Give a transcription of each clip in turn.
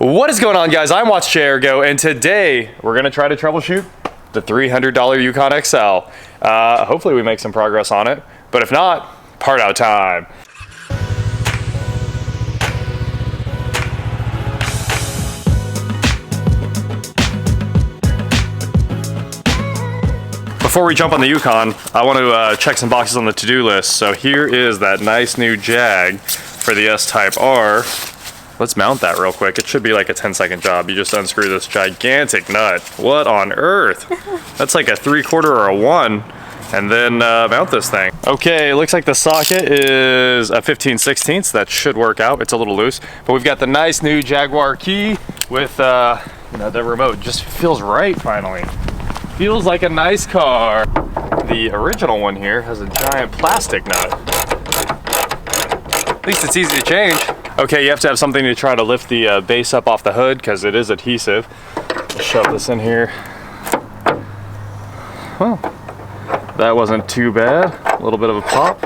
What is going on, guys? I'm Watch Ergo, and today we're gonna try to troubleshoot the $300 Yukon XL. Hopefully we make some progress on it, but if not, part out time. Before we jump on the Yukon, I want to check some boxes on the to-do list. So here is that nice new Jag for the S-Type R. Let's mount that real quick. It should be like a 10-second job. You just unscrew this gigantic nut. What on earth? That's like a 3/4 or a 1. And then mount this thing. Okay, it looks like the socket is a 15/16. That should work out. It's a little loose. But we've got the nice new Jaguar key with the remote. Just feels right finally. Feels like a nice car. The original one here has a giant plastic nut. At least it's easy to change. Okay, you have to have something to try to lift the base up off the hood because it is adhesive. Let's shove this in here. Well, that wasn't too bad. A little bit of a pop.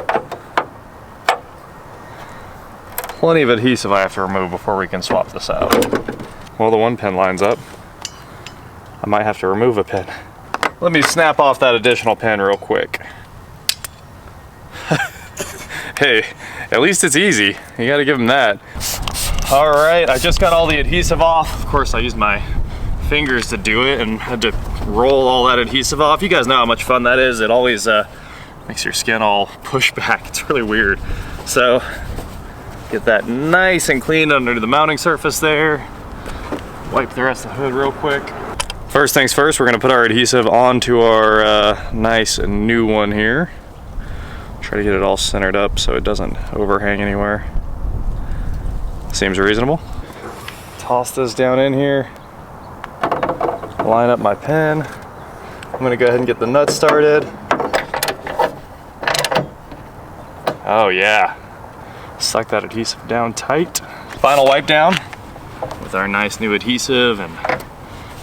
Plenty of adhesive I have to remove before we can swap this out. Well, the one pin lines up. I might have to remove a pin. Let me snap off that additional pin real quick. Hey, at least it's easy. You gotta give them that. All right, I just got all the adhesive off. Of course, I used my fingers to do it and had to roll all that adhesive off. You guys know how much fun that is. It always makes your skin all push back. It's really weird. So, get that nice and clean under the mounting surface there. Wipe the rest of the hood real quick. First things first, we're gonna put our adhesive onto our nice new one here. Try to get it all centered up so it doesn't overhang anywhere. Seems reasonable. Toss this down in here. Line up my pin. I'm gonna go ahead and get the nut started. Oh yeah. Suck that adhesive down tight. Final wipe down with our nice new adhesive and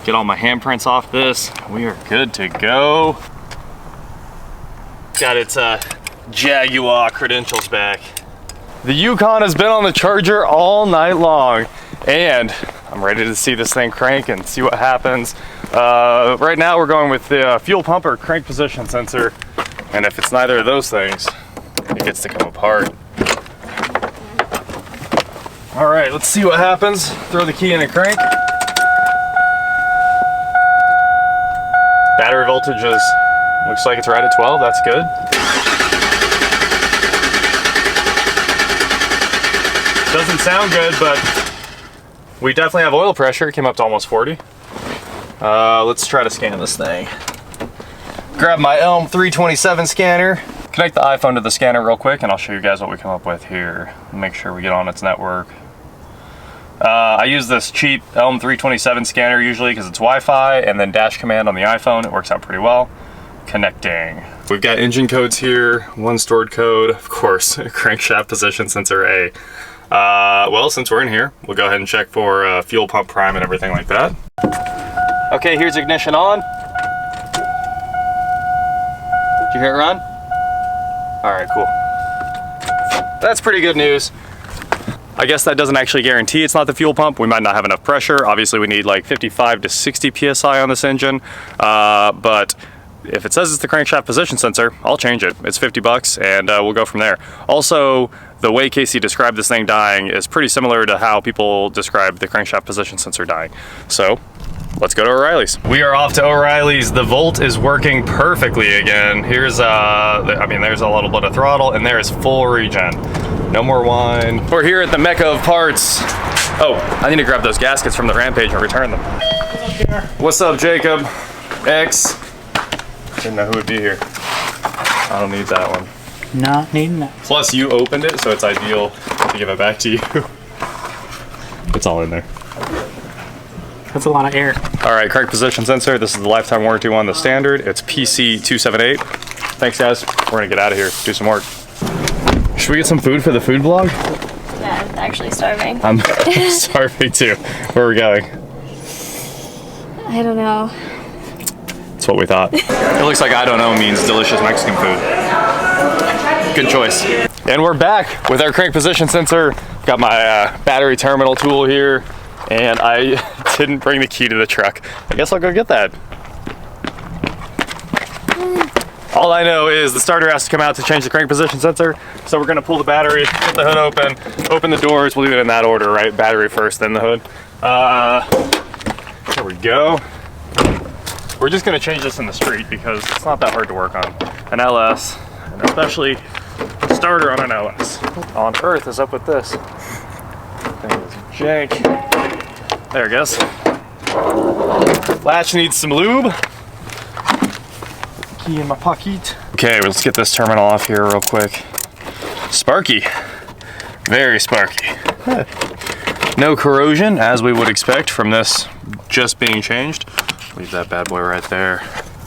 get all my handprints off this. We are good to go. Got its Jaguar credentials back. The Yukon has been on the charger all night long, and I'm ready to see this thing crank and see what happens. Right now we're going with the fuel pump or crank position sensor, and if it's neither of those things, it gets to come apart. All right, let's see what happens. Throw the key in and crank. Battery voltage looks like it's right at 12, that's good. Doesn't sound good, but we definitely have oil pressure. It came up to almost 40. Let's try to scan this thing. Grab my ELM327 scanner. Connect the iPhone to the scanner real quick and I'll show you guys what we come up with here. Make sure we get on its network. I use this cheap ELM327 scanner usually because it's Wi-Fi, and then Dashcommand on the iPhone. It works out pretty well. Connecting. We've got engine codes here, one stored code, of course, Crankshaft Position Sensor A. Well, since we're in here, we'll go ahead and check for fuel pump prime and everything like that. Okay, here's ignition on. Did you hear it run? All right, cool. That's pretty good news. I guess that doesn't actually guarantee it's not the fuel pump. We might not have enough pressure. Obviously, we need like 55 to 60 PSI on this engine. But if it says it's the crankshaft position sensor, I'll change it. It's 50 bucks and we'll go from there. Also, the way Casey described this thing dying is pretty similar to how people describe the crankshaft position sensor dying. So, let's go to O'Reilly's. We are off to O'Reilly's. The Volt is working perfectly again. Here's, there's a little bit of throttle and there is full regen. No more whine. We're here at the Mecca of parts. Oh, I need to grab those gaskets from the Rampage and return them. What's up, Jacob? X. Didn't know who would be here. I don't need that one. Not needing that. Plus, you opened it, so it's ideal to give it back to you. It's all in there. That's a lot of air. All right, crank position sensor. This is the lifetime warranty one, the standard. It's PC278. Thanks, guys. We're gonna get out of here, do some work. Should we get some food for the food vlog? Yeah, I'm actually starving. I'm starving too. Where are we going? I don't know. That's what we thought. It looks like I don't know means delicious Mexican food. Good choice. And we're back with our crank position sensor. Got my battery terminal tool here. and I didn't bring the key to the truck. I guess I'll go get that. All I know is the starter has to come out to change the crank position sensor. So we're gonna pull the battery, get the hood open the doors. We'll do it in that order, right? Battery first, then the hood. There we go. We're just gonna change this in the street because it's not that hard to work on an LS, and especially the starter on an LS. What on earth is up with this? Thing is jank. There it goes. Latch needs some lube. Key in my pocket. Okay, let's get this terminal off here real quick. Sparky. Very sparky. No corrosion, as we would expect from this just being changed. Leave that bad boy right there.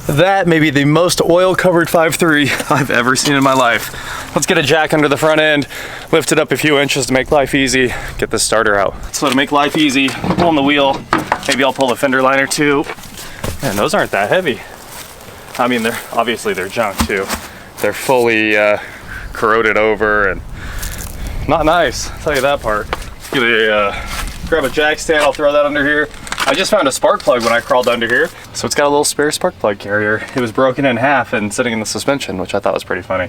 That may be the most oil-covered 5.3 I've ever seen in my life. Let's get a jack under the front end, lift it up a few inches to make life easy, get this starter out. So to make life easy, pulling the wheel, maybe I'll pull the fender liner too. Man, those aren't that heavy. I mean, they're junk too. They're fully corroded over and not nice, I'll tell you that part. Grab a jack stand, I'll throw that under here. I just found a spark plug when I crawled under here. So it's got a little spare spark plug carrier. It was broken in half and sitting in the suspension, which I thought was pretty funny.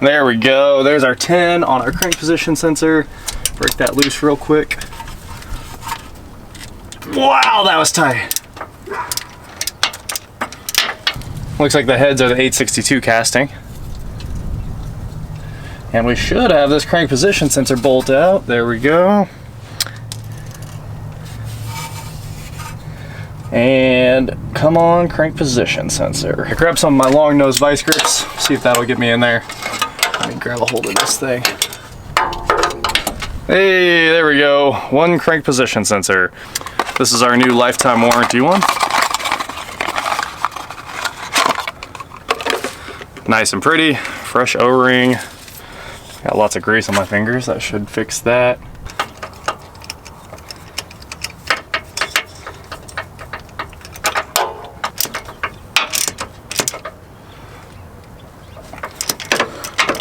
There we go. There's our 10 on our crank position sensor. Break that loose real quick. Wow, that was tight. Looks like the heads are the 862 casting. And we should have this crank position sensor bolt out. There we go. And come on, crank position sensor. I grabbed some of my long nose vice grips. See if that'll get me in there. Let me grab a hold of this thing. Hey, there we go. One crank position sensor. This is our new lifetime warranty one. Nice and pretty, fresh O-ring. Got lots of grease on my fingers, that should fix that.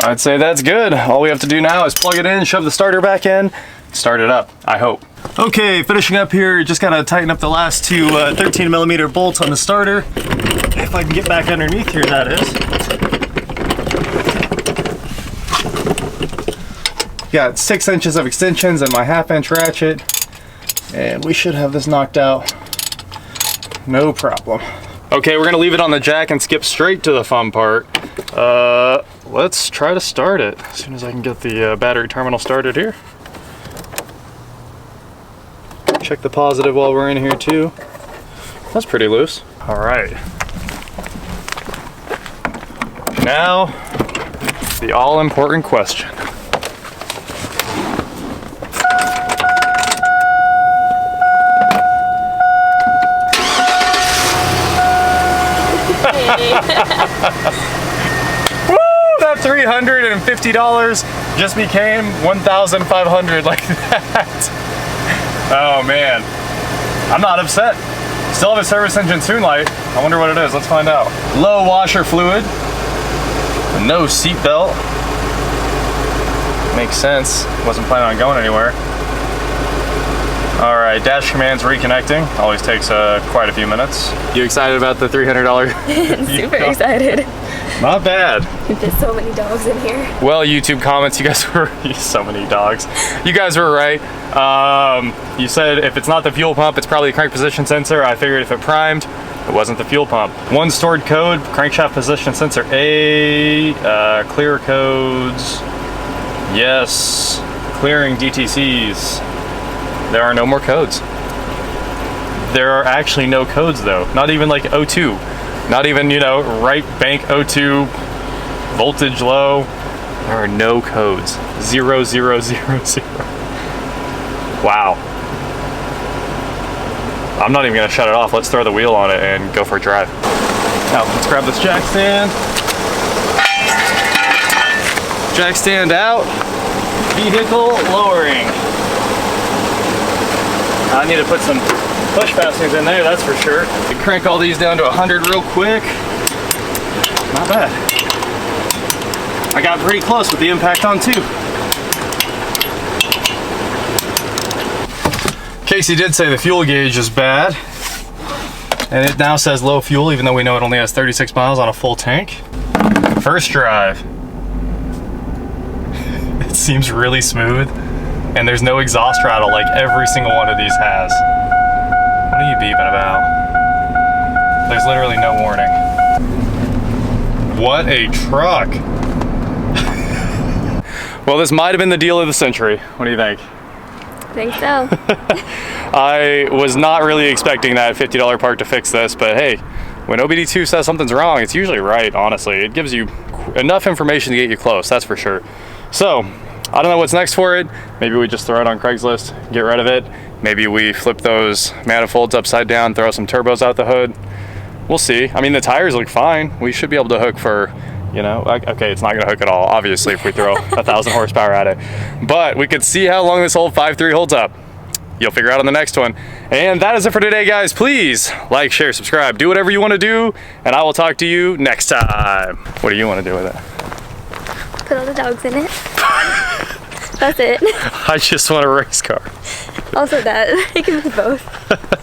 I'd say that's good. All we have to do now is plug it in, shove the starter back in, start it up, I hope. Okay, finishing up here, just gotta tighten up the last two 13mm bolts on the starter. If I can get back underneath here, that is. Got 6 inches of extensions and my 1/2-inch ratchet, and we should have this knocked out. No problem. Okay, we're gonna leave it on the jack and skip straight to the fun part. Let's try to start it as soon as I can get the battery terminal started here. Check the positive while we're in here too. That's pretty loose. All right. Now, the all-important question. Woo! That $350 just became $1,500 like that. Oh man, I'm not upset. Still have a service engine soon light. I wonder what it is. Let's find out. Low washer fluid. No seat belt. Makes sense. Wasn't planning on going anywhere. All right, Dashcommand's reconnecting. Always takes quite a few minutes. You excited about the $300? Super excited. Not bad. There's so many dogs in here. Well, YouTube comments, you guys were, so many dogs. You guys were right. You said if it's not the fuel pump, it's probably the crank position sensor. I figured if it primed, it wasn't the fuel pump. One stored code, crankshaft position sensor A, clear codes. Yes, clearing DTCs. There are no more codes. There are actually no codes though. Not even like O2. Not even, you know, right bank O2, voltage low. There are no codes. 0, 0, 0, 0. Wow. I'm not even gonna shut it off. Let's throw the wheel on it and go for a drive. Now, let's grab this jack stand. Jack stand out. Vehicle lowering. I need to put some push fasteners in there, that's for sure. You crank all these down to 100 real quick. Not bad. I got pretty close with the impact on too. Casey did say the fuel gauge is bad. And it now says low fuel, even though we know it only has 36 miles on a full tank. First drive. It seems really smooth. And there's no exhaust rattle like every single one of these has. What are you beeping about? There's literally no warning. What a truck. Well, this might have been the deal of the century. What do you think? I think so. I was not really expecting that $50 part to fix this, but hey, when OBD2 says something's wrong, it's usually right, honestly. It gives you enough information to get you close, that's for sure. So, I don't know what's next for it. Maybe we just throw it on Craigslist, get rid of it. Maybe we flip those manifolds upside down, throw some turbos out the hood. We'll see. I mean, the tires look fine. We should be able to hook for, you know, okay, it's not gonna hook at all, obviously, if we throw 1,000 horsepower at it. But we could see how long this old 5.3 holds up. You'll figure out on the next one. And that is it for today, guys. Please like, share, subscribe, do whatever you want to do, and I will talk to you next time. What do you want to do with it? Put all the dogs in it. That's it. I just want a race car. Also that. I can do both.